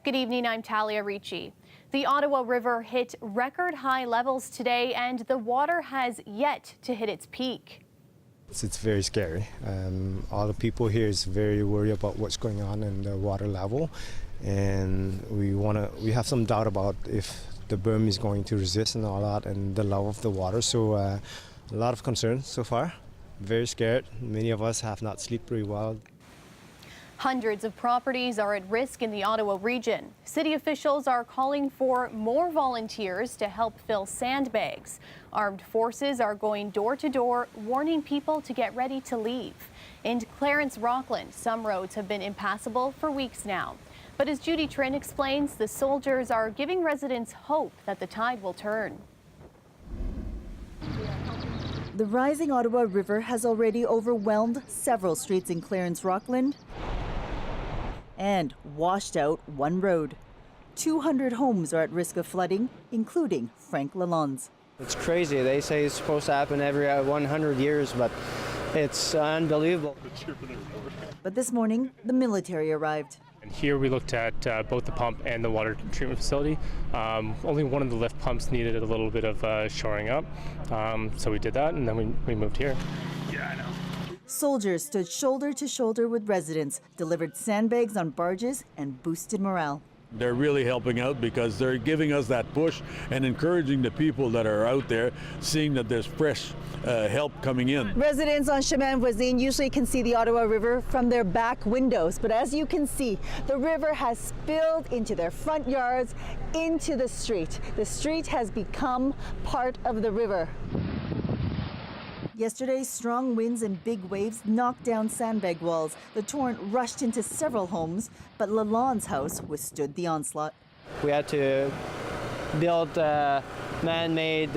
Good evening, I'm Talia Ricci. The Ottawa River hit record high levels today and the water has yet to hit its peak. It's very scary. All the people here is very worried about what's going on in the water level, and we have some doubt about if the berm is going to resist and all that, and the level of the water. So a lot of concern so far. Very scared. Many of us have not slept very well. Hundreds of properties are at risk in the Ottawa region. City officials are calling for more volunteers to help fill sandbags. Armed forces are going door to door, warning people to get ready to leave. In Clarence Rockland, some roads have been impassable for weeks now. But as Judy Trin explains, the soldiers are giving residents hope that the tide will turn. The rising Ottawa River has already overwhelmed several streets in Clarence Rockland and washed out one road. 200 homes are at risk of flooding, including Frank Lalonde's. It's crazy. They say it's supposed to happen every 100 years, but it's unbelievable. But this morning, the military arrived. And here we looked at both the pump and the water treatment facility. Only one of the lift pumps needed a little bit of shoring up, so we did that, and then we moved here. Yeah, I know. Soldiers stood shoulder to shoulder with residents, delivered sandbags on barges, and boosted morale. They're really helping out because they're giving us that push and encouraging the people that are out there, seeing that there's fresh help coming in. Residents on Chemin Voisine usually can see the Ottawa River from their back windows, but as you can see, the river has spilled into their front yards, into the street. The street has become part of the river. Yesterday, strong winds and big waves knocked down sandbag walls. The torrent rushed into several homes, but Lalonde's house withstood the onslaught. We had to build man-made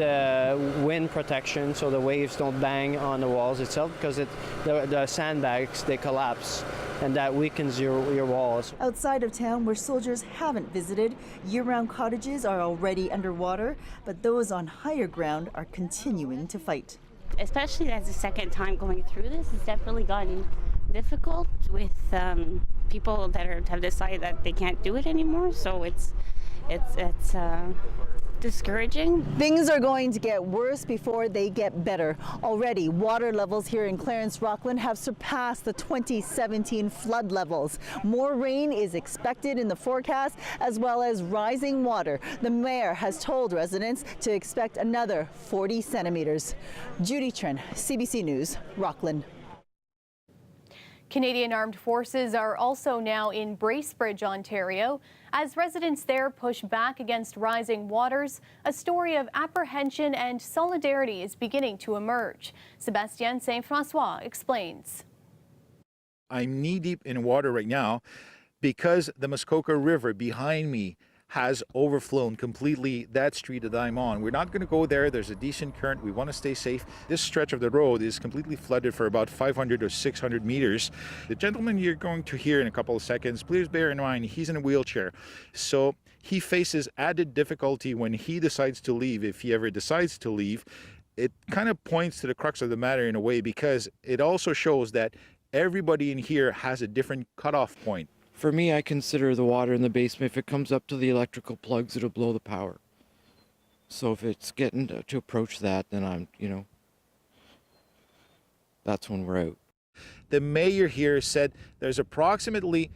wind protection so the waves don't bang on the walls itself, because the sandbags, they collapse, and that weakens your walls. Outside of town, where soldiers haven't visited, year-round cottages are already underwater, but those on higher ground are continuing to fight. Especially as the second time going through this, it's definitely gotten difficult with people that have decided that they can't do it anymore. So it's discouraging. Things are going to get worse before they get better. Already, water levels here in Clarence Rockland have surpassed the 2017 flood levels. More rain is expected in the forecast, as well as rising water. The mayor has told residents to expect another 40 centimeters. Judy Trin, CBC News, Rockland. Canadian Armed Forces are also now in Bracebridge, Ontario. As residents there push back against rising waters, a story of apprehension and solidarity is beginning to emerge. Sébastien Saint-François explains. I'm knee-deep in water right now because the Muskoka River behind me has overflown completely that street that I'm on. We're not going to go there. There's a decent current. We want to stay safe. This stretch of the road is completely flooded for about 500 or 600 meters. The gentleman you're going to hear in a couple of seconds, please bear in mind, he's in a wheelchair. So he faces added difficulty when he decides to leave, if he ever decides to leave. It kind of points to the crux of the matter in a way, because it also shows that everybody in here has a different cutoff point. For me, I consider the water in the basement, if it comes up to the electrical plugs, it'll blow the power. So if it's getting to approach that, then that's when we're out. The mayor here said there's approximately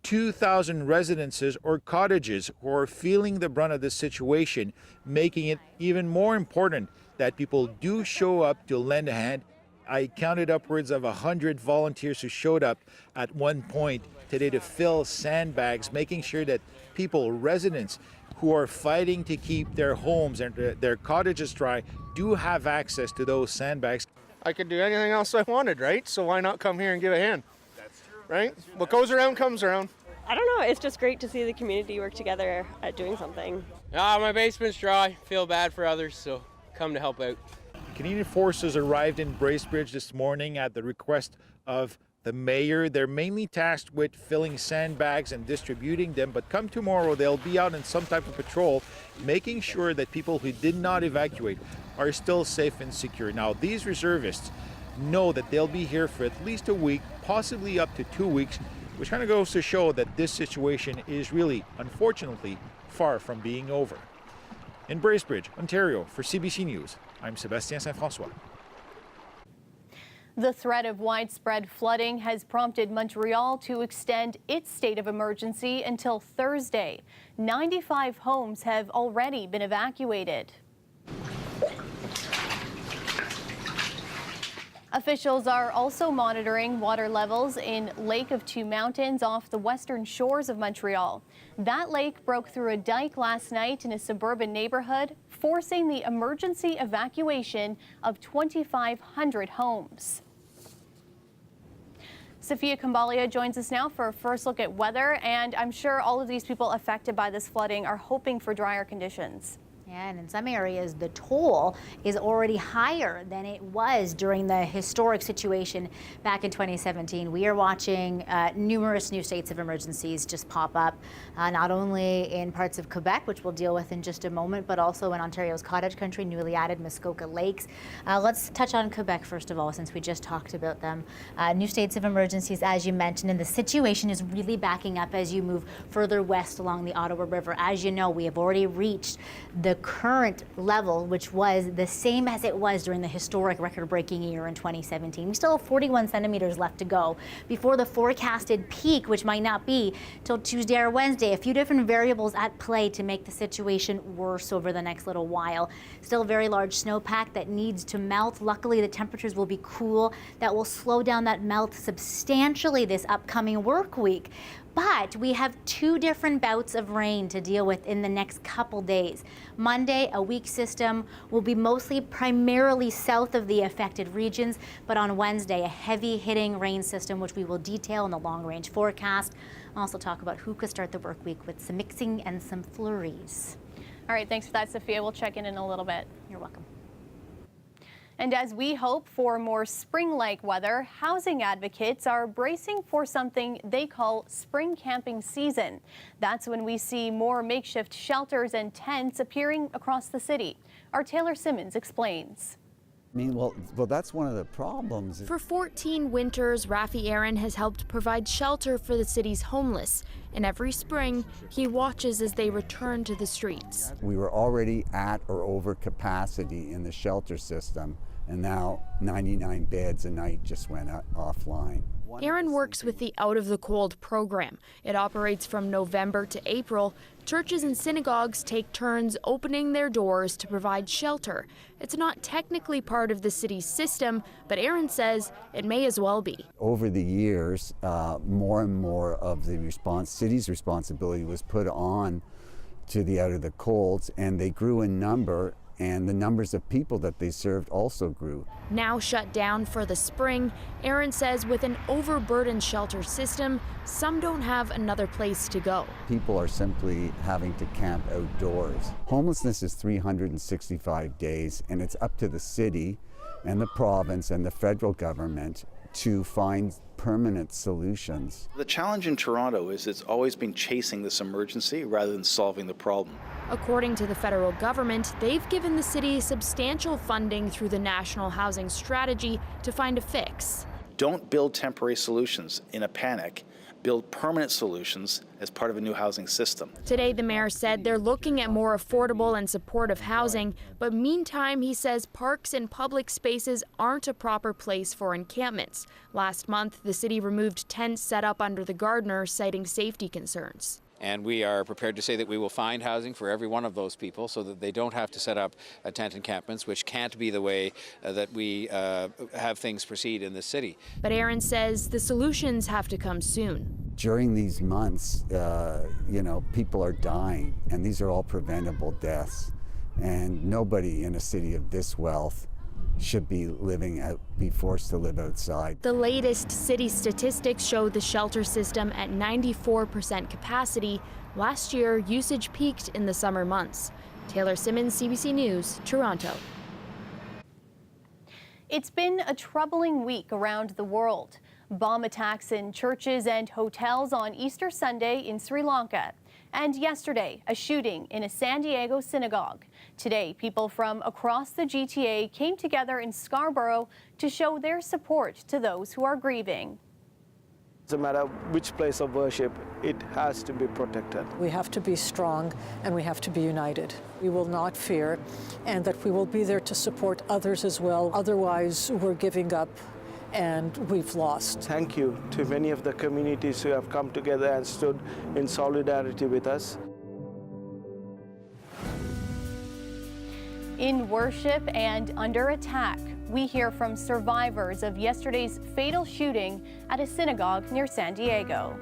2,000 residences or cottages who are feeling the brunt of this situation, making it even more important that people do show up to lend a hand. I counted upwards of 100 volunteers who showed up at one point today to fill sandbags, making sure that people, residents who are fighting to keep their homes and their cottages dry, do have access to those sandbags. I could do anything else I wanted, right? So why not come here and give a hand? That's true. Right? What goes around comes around. I don't know, it's just great to see the community work together at doing something. My basement's dry, feel bad for others, so come to help out. Canadian Forces arrived in Bracebridge this morning at the request of the mayor. They're mainly tasked with filling sandbags and distributing them, but come tomorrow they'll be out in some type of patrol, making sure that people who did not evacuate are still safe and secure. Now, these reservists know that they'll be here for at least a week, possibly up to 2 weeks, which kind of goes to show that this situation is really, unfortunately, far from being over. In Bracebridge, Ontario, for CBC News, I'm Sébastien Saint-François. The threat of widespread flooding has prompted Montreal to extend its state of emergency until Thursday. 95 homes have already been evacuated. Officials are also monitoring water levels in Lake of Two Mountains off the western shores of Montreal. That lake broke through a dike last night in a suburban neighborhood, forcing the emergency evacuation of 2,500 homes. Sophia Kambalia joins us now for a first look at weather, and I'm sure all of these people affected by this flooding are hoping for drier conditions. Yeah, and in some areas, the toll is already higher than it was during the historic situation back in 2017. We are watching numerous new states of emergencies just pop up, not only in parts of Quebec, which we'll deal with in just a moment, but also in Ontario's cottage country, newly added Muskoka Lakes. Let's touch on Quebec first of all, since we just talked about them. New states of emergencies, as you mentioned, and the situation is really backing up as you move further west along the Ottawa River. As you know, we have already reached the current level, which was the same as it was during the historic record-breaking year in 2017. We still have 41 centimeters left to go before the forecasted peak, which might not be till Tuesday or Wednesday. A few different variables at play to make the situation worse over the next little while. Still very large snowpack that needs to melt. Luckily, the temperatures will be cool. That will slow down that melt substantially this upcoming work week. But we have two different bouts of rain to deal with in the next couple days. Monday, a weak system will be primarily south of the affected regions, but on Wednesday, a heavy hitting rain system, which we will detail in the long range forecast. I'll also talk about who could start the work week with some mixing and some flurries. All right, thanks for that, Sophia. We'll check in a little bit. You're welcome. And as we hope for more spring-like weather, housing advocates are bracing for something they call spring camping season. That's when we see more makeshift shelters and tents appearing across the city. Our Taylor Simmons explains. Well, that's one of the problems. For 14 winters, Rafi Aaron has helped provide shelter for the city's homeless. And every spring, he watches as they return to the streets. We were already at or over capacity in the shelter system, and now 99 beds a night just went offline. Aaron works with the Out of the Cold program. It operates from November to April. Churches and synagogues take turns opening their doors to provide shelter. It's not technically part of the city's system, but Aaron says it may as well be. Over the years, more and more of the city's responsibility was put on to the Out of the Colds, and they grew in number, and the numbers of people that they served also grew. Now shut down for the spring, Aaron says with an overburdened shelter system, some don't have another place to go. People are simply having to camp outdoors. Homelessness is 365 days, and it's up to the city and the province and the federal government to find permanent solutions. The challenge in Toronto is it's always been chasing this emergency rather than solving the problem. According to the federal government, they've given the city substantial funding through the National Housing Strategy to find a fix. Don't build temporary solutions in a panic. Build permanent solutions as part of a new housing system. Today, the mayor said they're looking at more affordable and supportive housing, but meantime, he says parks and public spaces aren't a proper place for encampments. Last month, the city removed tents set up under the Gardiner, citing safety concerns. And we are prepared to say that we will find housing for every one of those people so that they don't have to set up tent encampments, which can't be the way that we have things proceed in this city. But Aaron says the solutions have to come soon. During these months, people are dying, and these are all preventable deaths. And nobody in a city of this wealth should be forced to live outside. The latest city statistics show the shelter system at 94% capacity. Last year, usage peaked in the summer months. Taylor Simmons, CBC News, Toronto. It's been a troubling week around the world. Bomb attacks in churches and hotels on Easter Sunday in Sri Lanka. And yesterday, a shooting in a San Diego synagogue. Today, people from across the GTA came together in Scarborough to show their support to those who are grieving. Doesn't matter which place of worship, it has to be protected. We have to be strong and we have to be united. We will not fear, and that we will be there to support others as well. Otherwise, we're giving up and we've lost. Thank you to many of the communities who have come together and stood in solidarity with us. In worship and under attack, we hear from survivors of yesterday's fatal shooting at a synagogue near San Diego.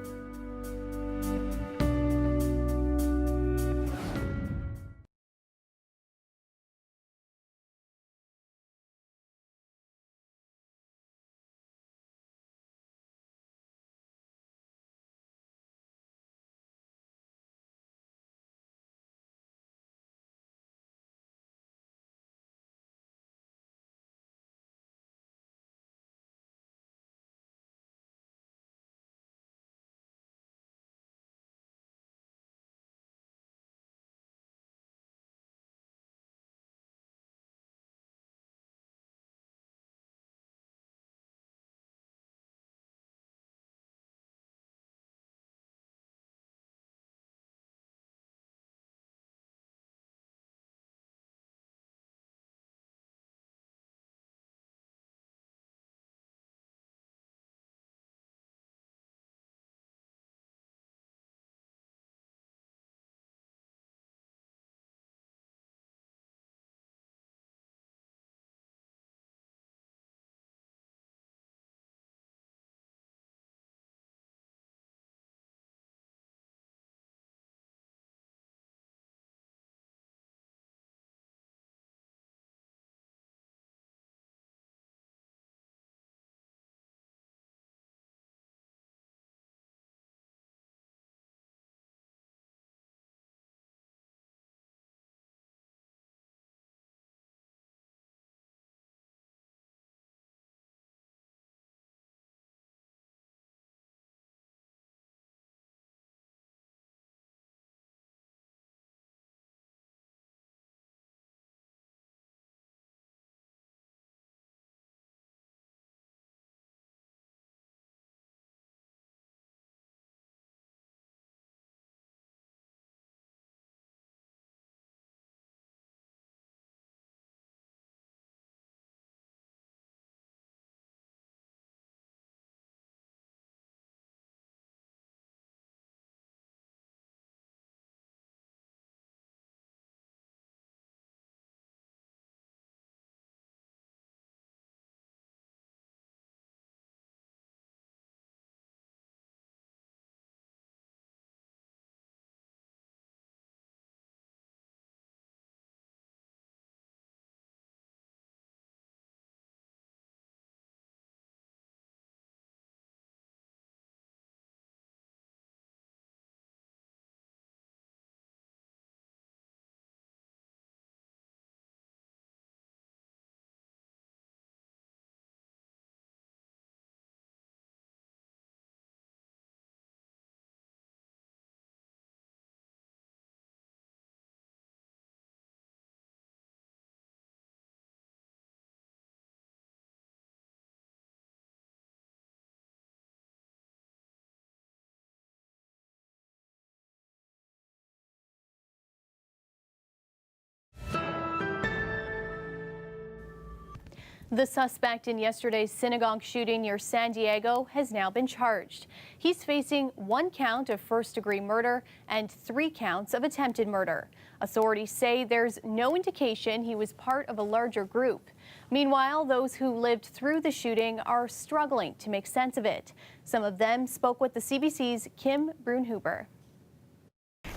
The suspect in yesterday's synagogue shooting near San Diego has now been charged. He's facing 1 count of first-degree murder and 3 counts of attempted murder. Authorities say there's no indication he was part of a larger group. Meanwhile, those who lived through the shooting are struggling to make sense of it. Some of them spoke with the CBC's Kim Brunhuber.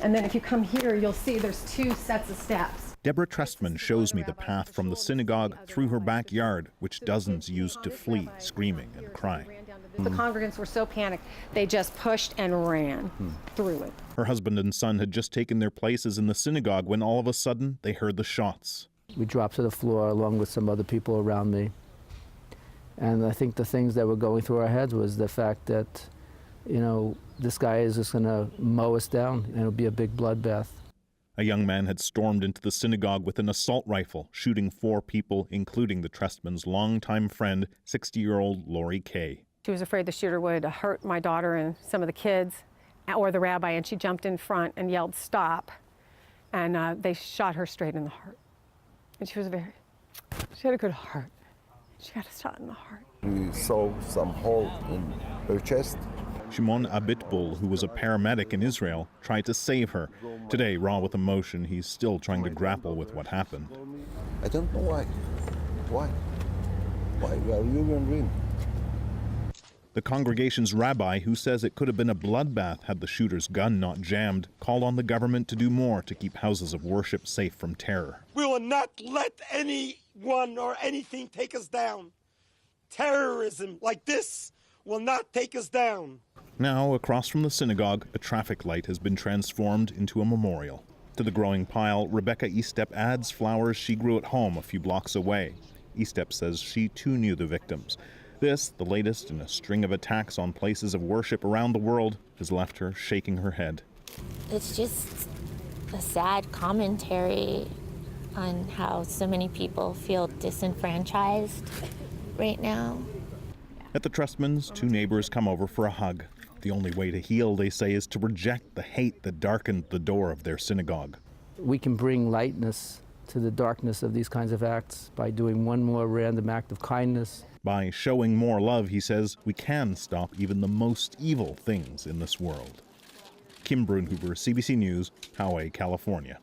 And then if you come here, you'll see there's 2 sets of steps. Deborah Trestman shows me the path from the synagogue through her backyard, which dozens used to flee, screaming and crying. The congregants were so panicked, they just pushed and ran through it. Her husband and son had just taken their places in the synagogue when all of a sudden they heard the shots. We dropped to the floor along with some other people around me. And I think the things that were going through our heads was the fact that, you know, this guy is just going to mow us down and it'll be a big bloodbath. A young man had stormed into the synagogue with an assault rifle, shooting 4 people, including the Trestmans' longtime friend, 60-year-old Lori Kay. She was afraid the shooter would hurt my daughter and some of the kids or the rabbi, and she jumped in front and yelled, "Stop." And they shot her straight in the heart. And she had a good heart. She got a shot in the heart. We saw some hole in her chest. Shimon Abitbul, who was a paramedic in Israel, tried to save her. Today, raw with emotion, he's still trying to grapple with what happened. I don't know why. Why we are human beings? The congregation's rabbi, who says it could have been a bloodbath had the shooter's gun not jammed, called on the government to do more to keep houses of worship safe from terror. We will not let anyone or anything take us down. Terrorism like this will not take us down. Now, across from the synagogue, a traffic light has been transformed into a memorial. To the growing pile, Rebecca Estep adds flowers she grew at home a few blocks away. Estep says she too knew the victims. This, the latest in a string of attacks on places of worship around the world, has left her shaking her head. It's just a sad commentary on how so many people feel disenfranchised right now. At the Trustmans, two neighbors come over for a hug. The only way to heal, they say, is to reject the hate that darkened the door of their synagogue. We can bring lightness to the darkness of these kinds of acts by doing one more random act of kindness. By showing more love, he says, we can stop even the most evil things in this world. Kim Brunhuber, CBC News, Poway, California.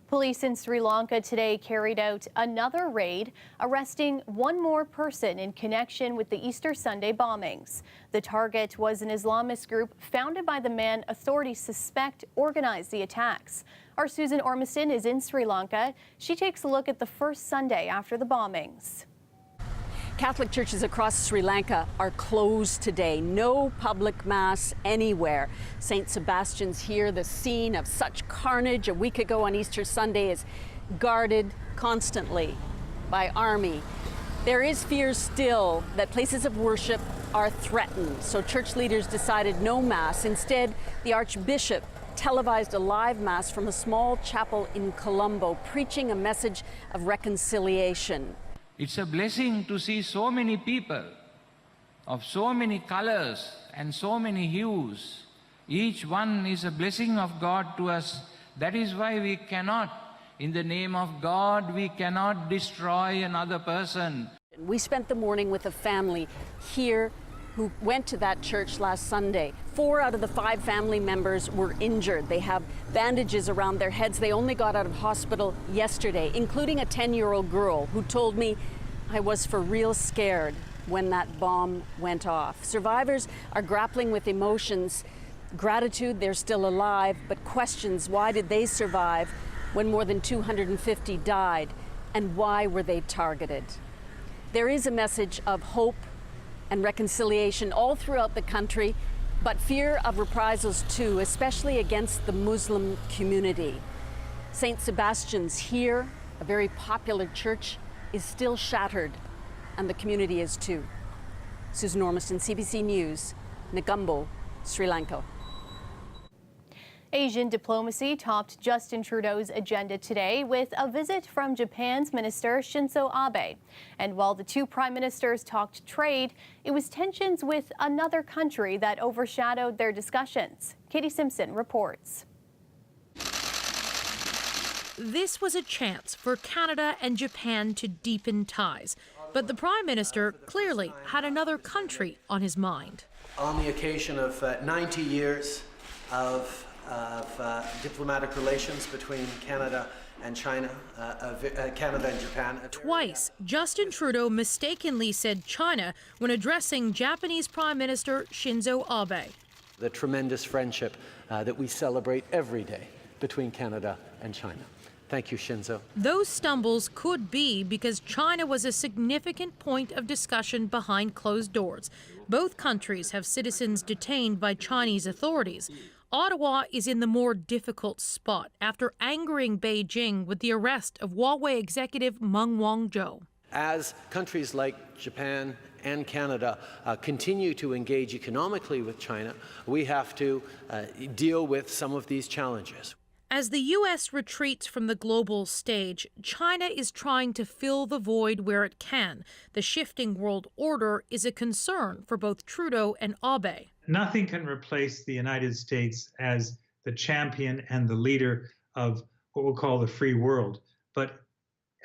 Police in Sri Lanka today carried out another raid, arresting one more person in connection with the Easter Sunday bombings. The target was an Islamist group founded by the man authorities suspect organized the attacks. Our Susan Ormiston is in Sri Lanka. She takes a look at the first Sunday after the bombings. Catholic churches across Sri Lanka are closed today. No public mass anywhere. St. Sebastian's here, the scene of such carnage a week ago on Easter Sunday, is guarded constantly by army. There is fear still that places of worship are threatened, so church leaders decided no mass. Instead, the Archbishop televised a live mass from a small chapel in Colombo, preaching a message of reconciliation. It's a blessing to see so many people of so many colors and so many hues. Each one is a blessing of God to us. That is why we cannot, in the name of God, we cannot destroy another person. We spent the morning with a family here who went to that church last Sunday. 4 out of the 5 family members were injured. They have bandages around their heads. They only got out of hospital yesterday, including a 10-year-old girl who told me, "I was for real scared when that bomb went off." Survivors are grappling with emotions. Gratitude, they're still alive, but questions, why did they survive when more than 250 died? And why were they targeted? There is a message of hope and reconciliation all throughout the country, but fear of reprisals too, especially against the Muslim community. St. Sebastian's here, a very popular church, is still shattered, and the community is too. Susan Ormiston, CBC News, Negombo, Sri Lanka. Asian diplomacy topped Justin Trudeau's agenda today with a visit from Japan's Minister Shinzo Abe. And while the two prime ministers talked trade, it was tensions with another country that overshadowed their discussions. Katie Simpson reports. This was a chance for Canada and Japan to deepen ties, but the Prime Minister clearly had another country on his mind. On the occasion of 90 years of diplomatic relations between Canada and China, Canada and Japan. Twice, Justin Trudeau mistakenly said China when addressing Japanese Prime Minister Shinzo Abe. The tremendous friendship that we celebrate every day between Canada and China. Thank you, Shinzo. Those stumbles could be because China was a significant point of discussion behind closed doors. Both countries have citizens detained by Chinese authorities. Ottawa is in the more difficult spot after angering Beijing with the arrest of Huawei executive Meng Wanzhou. As countries like Japan and Canada continue to engage economically with China, we have to deal with some of these challenges. As the U.S. retreats from the global stage, China is trying to fill the void where it can. The shifting world order is a concern for both Trudeau and Abe. Nothing can replace the United States as the champion and the leader of what we'll call the free world. But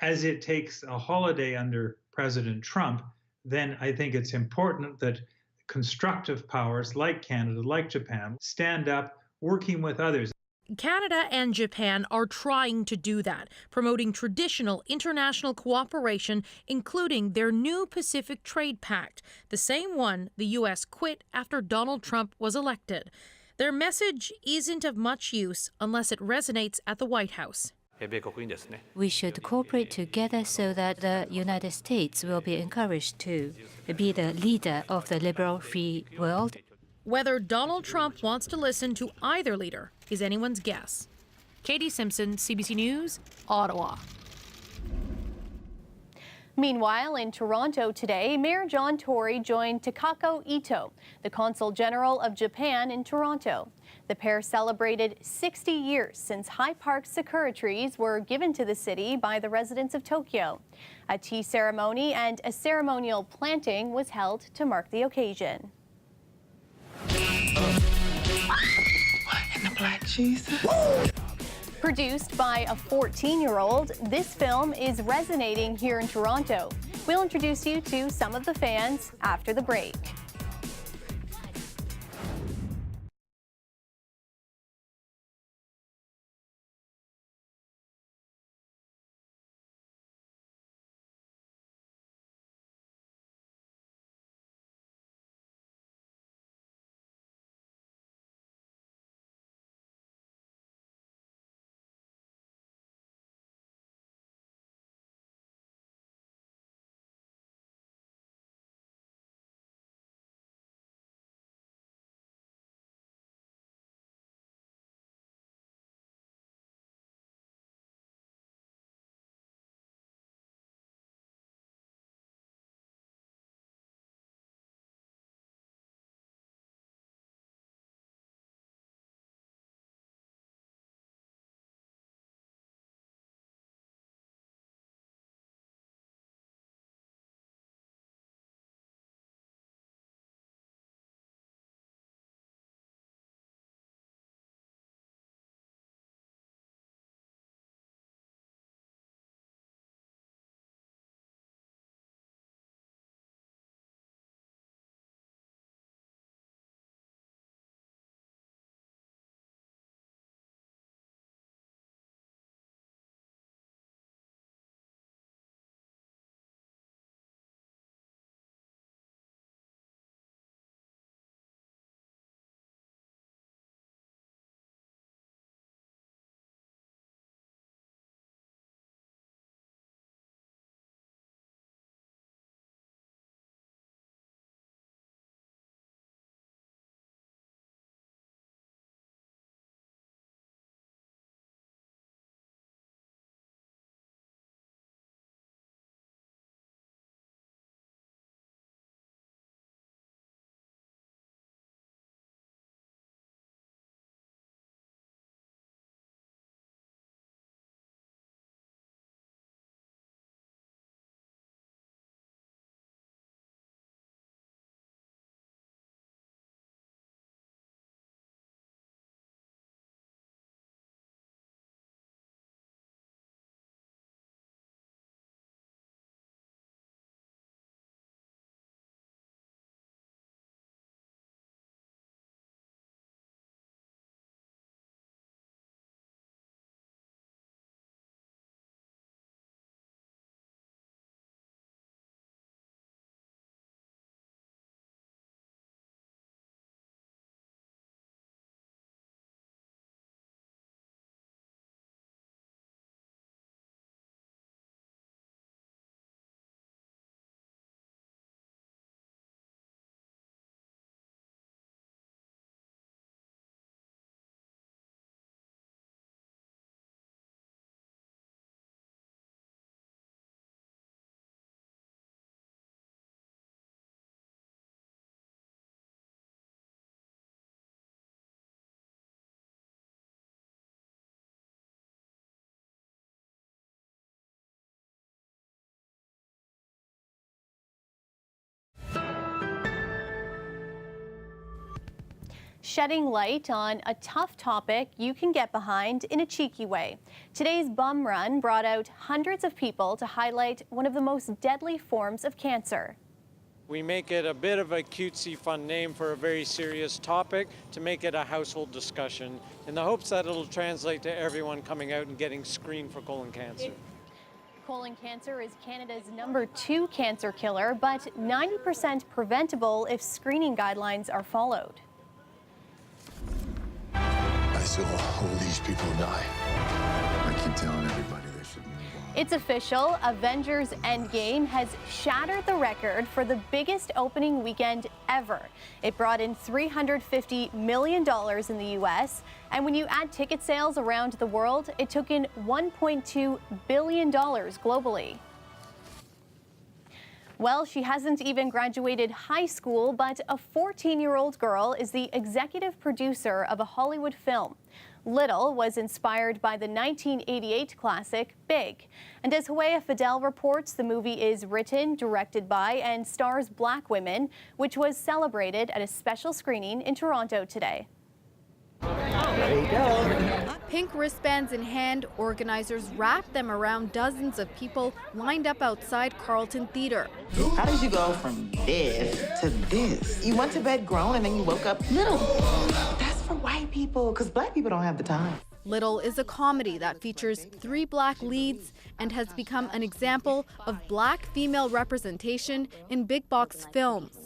as it takes a holiday under President Trump, then I think it's important that constructive powers like Canada, like Japan, stand up working with others. Canada and Japan are trying to do that, promoting traditional international cooperation, including their new Pacific Trade Pact, the same one the U.S. quit after Donald Trump was elected. Their message isn't of much use unless it resonates at the White House. We should cooperate together so that the United States will be encouraged to be the leader of the liberal free world. Whether Donald Trump wants to listen to either leader is anyone's guess. Katie Simpson, CBC News, Ottawa. Meanwhile, in Toronto today, Mayor John Tory joined Takako Ito, the Consul General of Japan in Toronto. The pair celebrated 60 years since High Park sakura trees were given to the city by the residents of Tokyo. A tea ceremony and a ceremonial planting was held to mark the occasion. What in the black Jesus? Produced by a 14-year-old, this film is resonating here in Toronto. We'll introduce you to some of the fans after the break. shedding light on a tough topic you can get behind in a cheeky way. Today's Bum Run brought out hundreds of people to highlight one of the most deadly forms of cancer. We make it a bit of a cutesy fun name for a very serious topic to make it a household discussion in the hopes that it'll translate to everyone coming out and getting screened for colon cancer. Colon cancer is Canada's #2 cancer killer, but 90% preventable if screening guidelines are followed. I saw all these people die. I keep telling everybody they should move on. It's official. Avengers Endgame has shattered the record for the biggest opening weekend ever. It brought in $350 million in the U.S., and when you add ticket sales around the world, it took in $1.2 billion globally. Well, she hasn't even graduated high school, but a 14-year-old girl is the executive producer of a Hollywood film. Little was inspired by the 1988 classic Big. And as Huea Fidel reports, the movie is written, directed by, and stars Black women, which was celebrated at a special screening in Toronto today. There you go. Pink wristbands in hand, organizers wrapped them around dozens of people lined up outside Carlton Theatre. How did you go from this to this? You went to bed grown and then you woke up little. That's for white people, because Black people don't have the time. Little is a comedy that features 3 Black leads and has become an example of Black female representation in big box films.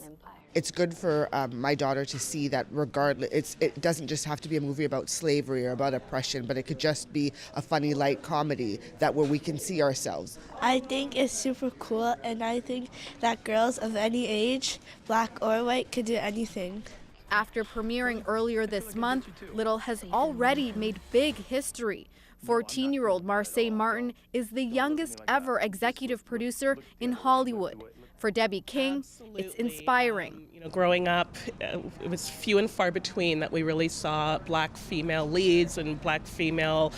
It's good for my daughter to see that regardless, it doesn't just have to be a movie about slavery or about oppression, but it could just be a funny, light comedy where we can see ourselves. I think it's super cool, and I think that girls of any age, Black or white, could do anything. After premiering earlier this month, Little has already made big history. 14-year-old Marseille Martin is the youngest ever executive producer in Hollywood. For Debbie King, it's inspiring. You know, growing up, it was few and far between that we really saw Black female leads and Black female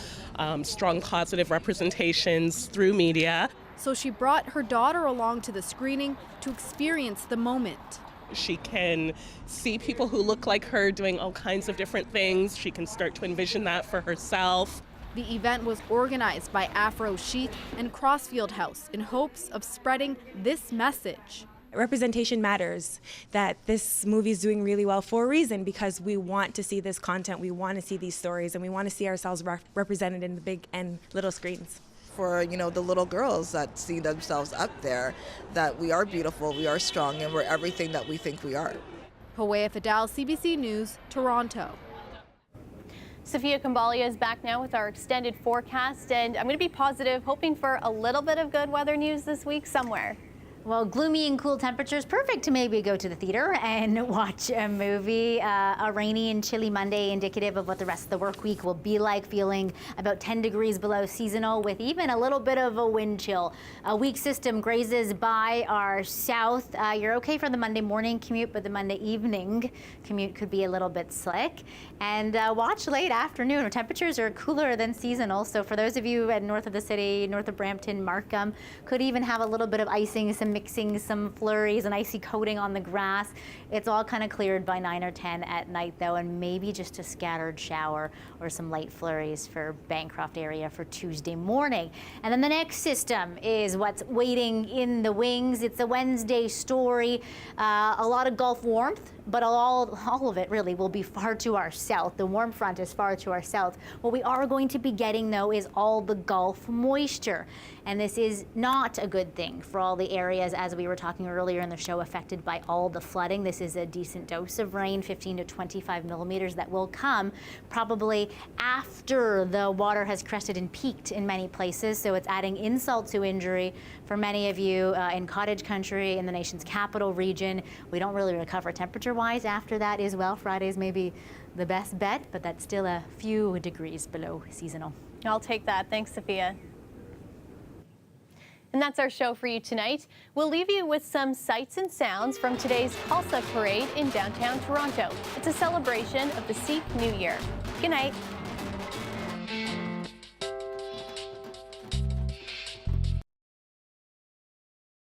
strong positive representations through media. So she brought her daughter along to the screening to experience the moment. She can see people who look like her doing all kinds of different things. She can start to envision that for herself. The event was organized by Afro Chic and Crossfield House in hopes of spreading this message. Representation matters, that this movie is doing really well for a reason, because we want to see this content, we want to see these stories, and we want to see ourselves represented in the big and little screens. For, you know, the little girls that see themselves up there, that we are beautiful, we are strong, and we're everything that we think we are. Huea Fidel, CBC News, Toronto. Sophia Kambalia is back now with our extended forecast, and I'm going to be positive, hoping for a little bit of good weather news this week somewhere. Well, gloomy and cool temperatures, perfect to maybe go to the theater and watch a movie. A rainy and chilly Monday, indicative of what the rest of the work week will be like, feeling about 10 degrees below seasonal with even a little bit of a wind chill. A weak system grazes by our south. You're okay for the Monday morning commute, but the Monday evening commute could be a little bit slick. And watch late afternoon. Temperatures are cooler than seasonal, so for those of you at north of the city, north of Brampton, Markham, could even have a little bit of icing, some mixing, some flurries, an icy coating on the grass. It's all kind of cleared by 9 or 10 at night though, and maybe just a scattered shower or some light flurries for Bancroft area for Tuesday morning. And then the next system is what's waiting in the wings. It's a Wednesday story. A lot of Gulf warmth, but all of it really will be far to our south. The warm front is far to our south. What we are going to be getting though is all the Gulf moisture. And this is not a good thing for all the areas, as we were talking earlier in the show, affected by all the flooding. This is a decent dose of rain, 15 to 25 millimeters, that will come probably after the water has crested and peaked in many places. So it's adding insult to injury for many of you in cottage country, in the nation's capital region. We don't really recover temperature-wise after that as well. Friday's maybe the best bet, but that's still a few degrees below seasonal. I'll take that. Thanks, Sophia. And that's our show for you tonight. We'll leave you with some sights and sounds from today's Tulsa Parade in downtown Toronto. It's a celebration of the Sikh New Year. Good night.